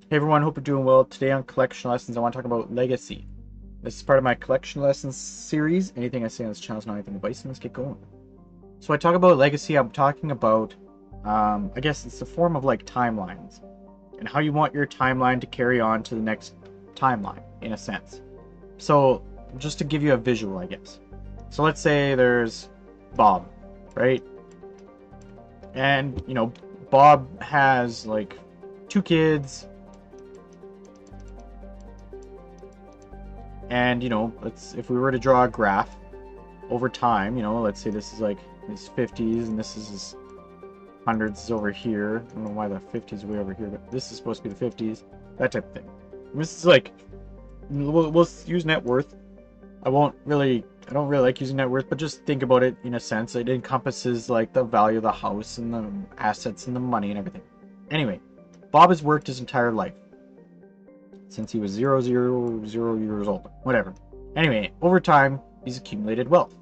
Hey everyone, hope you're doing well. Today on Collection Lessons, I want to talk about legacy. This is part of my Collection Lessons series. Anything I say on this channel is not anything advice, and let's get going. So I talk about legacy, I'm talking about, I guess it's a form of like timelines, and how you want your timeline to carry on to the next timeline, in a sense. So, just to give you a visual, I guess. So let's say there's Bob, right? And, Bob has like 2 kids. And, let's, if we were to draw a graph over time, let's say this is like his 50s and this is his hundreds is over here. I don't know why the 50s are way over here, but this is supposed to be the 50s, that type of thing. And this is like, we'll use net worth. I don't really like using net worth, but just think about it in a sense. It encompasses like the value of the house and the assets and the money and everything. Anyway, Bob has worked his entire life since he was 0 years old. Whatever. Anyway, over time, he's accumulated wealth.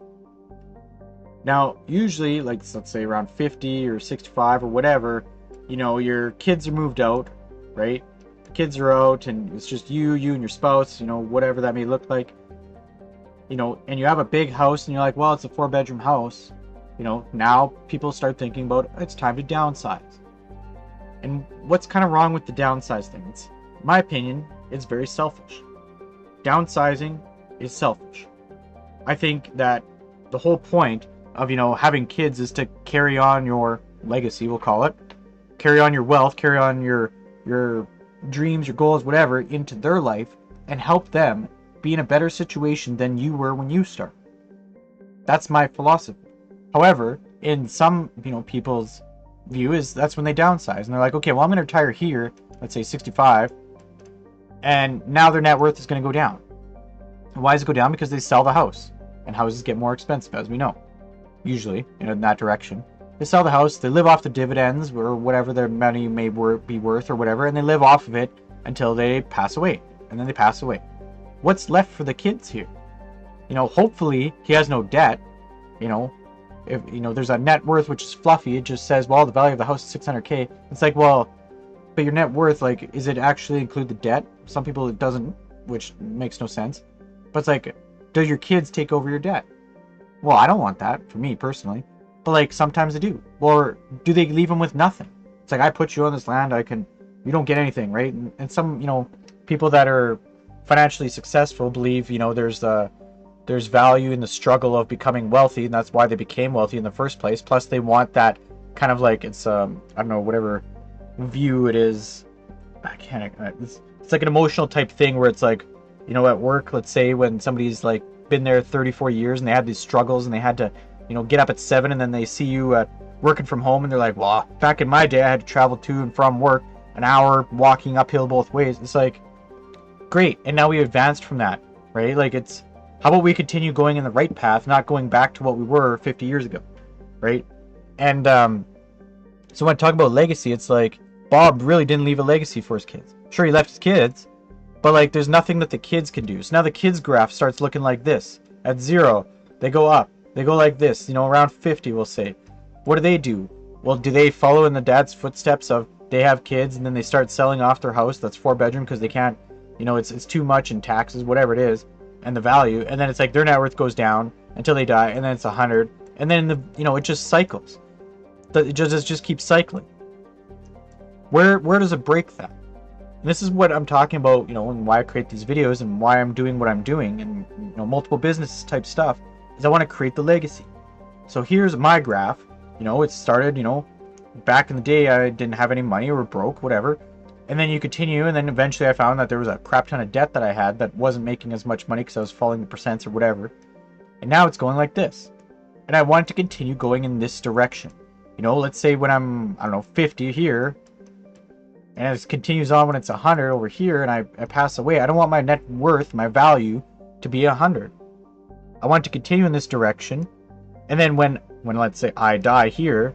Now, usually, like, let's say around 50 or 65 or whatever, your kids are moved out, right? The kids are out, and it's just you and your spouse, whatever that may look like. And you have a big house, and you're like, well, it's a 4-bedroom house. Now people start thinking about it's time to downsize. And what's kind of wrong with the downsize thing? It's, in my opinion, it's very selfish. Downsizing is selfish. I think that the whole point of, having kids is to carry on your legacy, we'll call it. Carry on your wealth, carry on your dreams, your goals, whatever, into their life and help them be in a better situation than you were when you started. That's my philosophy. However, in some, people's view is that's when they downsize and they're like, okay, well, I'm going to retire here, let's say 65, and now their net worth is going to go down. And why does it go down? Because they sell the house, and houses get more expensive, as we know, usually in that direction. They sell the house, they live off the dividends or whatever their money may be worth or whatever, and they live off of it until they pass away, and then they pass away. What's left for the kids here? Hopefully he has no debt. If there's a net worth which is fluffy, it just says, well, the value of the house is 600K. It's like, well, but your net worth, like, is it actually include the debt? Some people it doesn't, which makes no sense. But it's like, does your kids take over your debt? Well, I don't want that, for me personally. But like, sometimes they do. Or do they leave them with nothing? It's like, I put you on this land, you don't get anything, right? And some, people that are financially successful believe, there's value in the struggle of becoming wealthy, and that's why they became wealthy in the first place. Plus, they want that kind of like, it's, I don't know, whatever view it is. It's like an emotional type thing where it's like, at work, let's say when somebody's like been there 34 years and they had these struggles and they had to, get up at 7, and then they see you working from home and they're like, well, back in my day I had to travel to and from work an hour walking uphill both ways. It's like, great, and now we advanced from that, right? Like, it's, how about we continue going in the right path, not going back to what we were 50 years ago, right? And so when I talk about legacy, it's like, Bob really didn't leave a legacy for his kids. Sure, he left his kids, but like, there's nothing that the kids can do. So now the kids graph starts looking like this. At 0, they go up. They go like this, around 50, we'll say. What do? Well, do they follow in the dad's footsteps of they have kids and then they start selling off their house that's 4-bedroom because they can't, it's too much in taxes, whatever it is, and the value. And then it's like their net worth goes down until they die, and then it's 100. And then it just cycles. It just keeps cycling. Where does it break that? And this is what I'm talking about, and why I create these videos and why I'm doing what I'm doing, and multiple business type stuff, is I want to create the legacy. So here's my graph. It started, back in the day I didn't have any money or broke, whatever. And then you continue, and then eventually I found that there was a crap ton of debt that I had that wasn't making as much money because I was following the percents or whatever. And now it's going like this. And I want to continue going in this direction. Let's say when I'm, I don't know, 50 here, and it continues on when it's 100 over here, and I pass away. I don't want my net worth, my value, to be 100. I want to continue in this direction. And then when let's say I die here,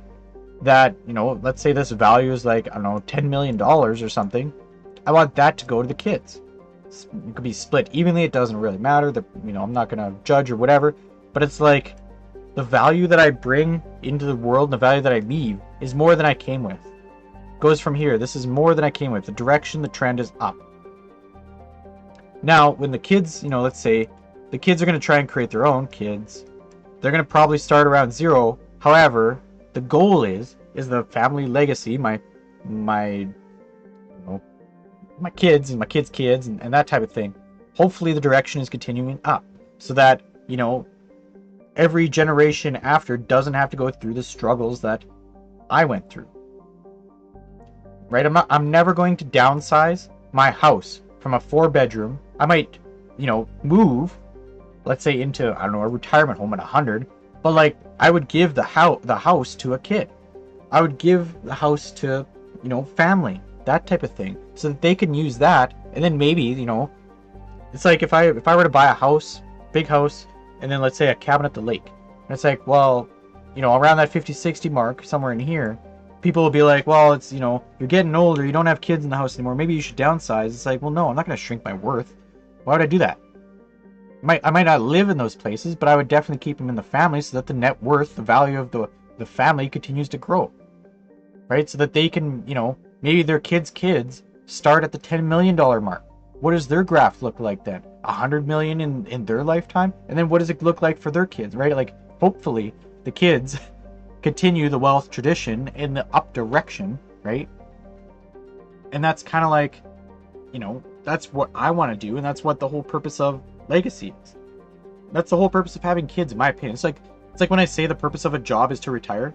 that, let's say this value is like, I don't know, $10 million or something. I want that to go to the kids. It could be split evenly. It doesn't really matter. I'm not going to judge or whatever. But it's like, the value that I bring into the world and the value that I leave is more than I came with. goes from here. This is more than I came with. The direction, the trend is up. Now, when the kids, let's say the kids are going to try and create their own kids, they're going to probably start around 0. However, the goal is the family legacy, my kids and my kids' kids and that type of thing. Hopefully the direction is continuing up so that, every generation after doesn't have to go through the struggles that I went through. Right? I'm never going to downsize my house from a 4-bedroom. I might, move, let's say, into, I don't know, a retirement home at 100, but like I would give the house to a kid. I would give the house to, family, that type of thing, so that they can use that. And then maybe, it's like if I were to buy a house, big house, and then let's say a cabin at the lake, and it's like, well, around that 50-60 mark, somewhere in here, people will be like, well, it's, you're getting older, you don't have kids in the house anymore, maybe you should downsize. It's like, well, no, I'm not going to shrink my worth. Why would I do that? I might not live in those places, but I would definitely keep them in the family so that the net worth, the value of the family continues to grow. Right? So that they can, maybe their kids' start at the $10 million mark. What does their graph look like then? 100 million in their lifetime? And then what does it look like for their kids, right? Like, hopefully the kids continue the wealth tradition in the up direction, right? And that's kind of like, that's what I want to do, and that's what the whole purpose of legacy is. That's the whole purpose of having kids, in my opinion. It's like when I say the purpose of a job is to retire.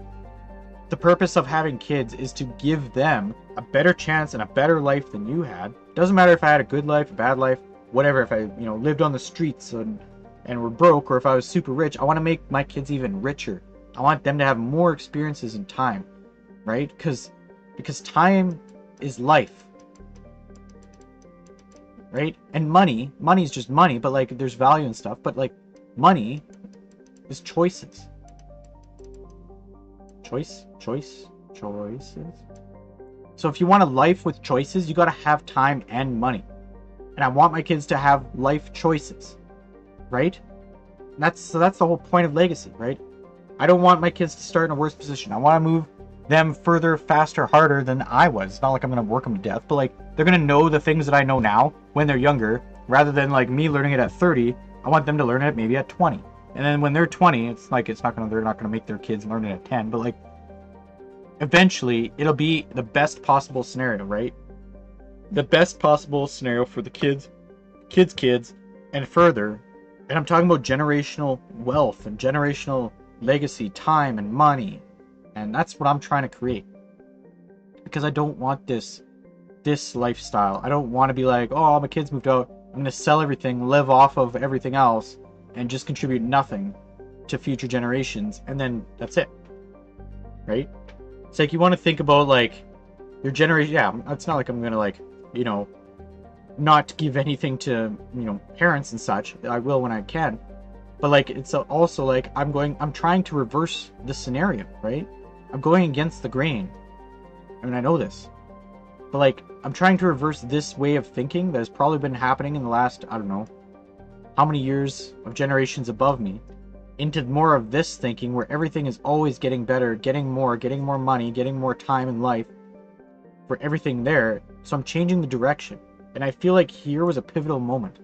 The purpose of having kids is to give them a better chance and a better life than you had. Doesn't matter if I had a good life, a bad life, whatever. If I, lived on the streets and were broke, or if I was super rich, I want to make my kids even richer. I want them to have more experiences in time, right? Because time is life, right? And money is just money, but like there's value and stuff. But like money is choices. Choices. So if you want a life with choices, you got to have time and money. And I want my kids to have life choices, right? And that's the whole point of legacy, right? I don't want my kids to start in a worse position. I want to move them further, faster, harder than I was. It's not like I'm going to work them to death, but like they're going to know the things that I know now when they're younger, rather than like me learning it at 30. I want them to learn it maybe at 20. And then when they're 20, it's like they're not going to make their kids learn it at 10, but like eventually it'll be the best possible scenario, right? The best possible scenario for the kids, and further. And I'm talking about generational wealth and generational legacy, time and money. And that's what I'm trying to create. Because I don't want this lifestyle. I don't want to be like, oh, my kids moved out, I'm going to sell everything, live off of everything else, and just contribute nothing to future generations, and then that's it, right? It's like you want to think about like your generation. Yeah, it's not like I'm gonna like not give anything to parents and such. I will when I can, but like it's also like I'm trying to reverse the scenario, right? I'm going against the grain. I mean, I know this, but like I'm trying to reverse this way of thinking that has probably been happening in the last, I don't know how many years of generations above me, into more of this thinking where everything is always getting better, getting more money, getting more time in life for everything there. So I'm changing the direction. And I feel like here was a pivotal moment,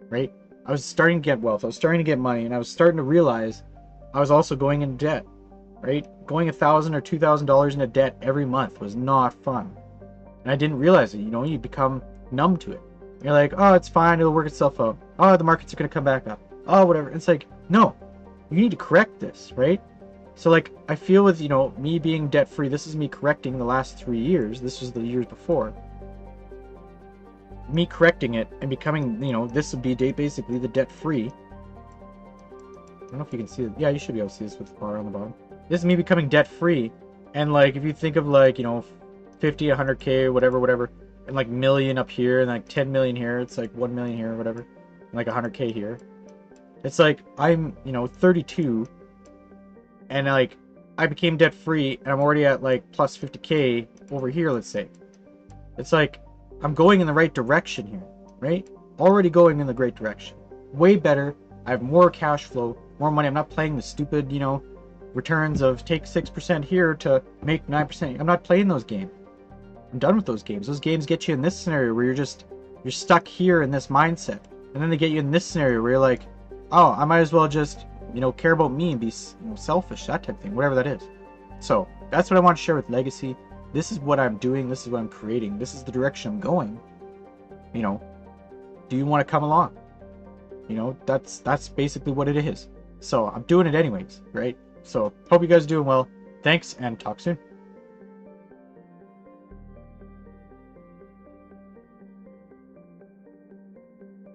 right? I was starting to get wealth, I was starting to get money, and I was starting to realize I was also going into debt, right? Going $1,000 or $2,000 into debt every month was not fun. And I didn't realize it. You become numb to it. You're like, oh, it's fine, it'll work itself out. Oh, the markets are going to come back up. Oh, whatever. It's like, no, you need to correct this, right? So like, I feel with, me being debt free, this is me correcting the last 3 years. This was the years before. Me correcting it and becoming, this would be basically the debt free. I don't know if you can see it. Yeah, you should be able to see this with the bar on the bottom. This is me becoming debt free. And like, if you think of like, 50, 100K, whatever, and like million up here and like 10 million here, it's like 1 million here or whatever, and like 100K here. It's like I'm 32, and like I became debt free, and I'm already at like plus 50K over here, let's say. It's like I'm going in the right direction here, right? Already going in the great direction. Way better. I have more cash flow, more money. I'm not playing the stupid, returns of take 6% here to make 9%. I'm not playing those games. I'm done with those games. Those games get you in this scenario where you're stuck here in this mindset. And then they get you in this scenario where you're like, oh, I might as well just, care about me and be, selfish, that type of thing, whatever that is. So that's what I want to share with Legacy. This is what I'm doing. This is what I'm creating. This is the direction I'm going. Do you want to come along? That's basically what it is. So I'm doing it anyways, right? So hope you guys are doing well. Thanks, and talk soon.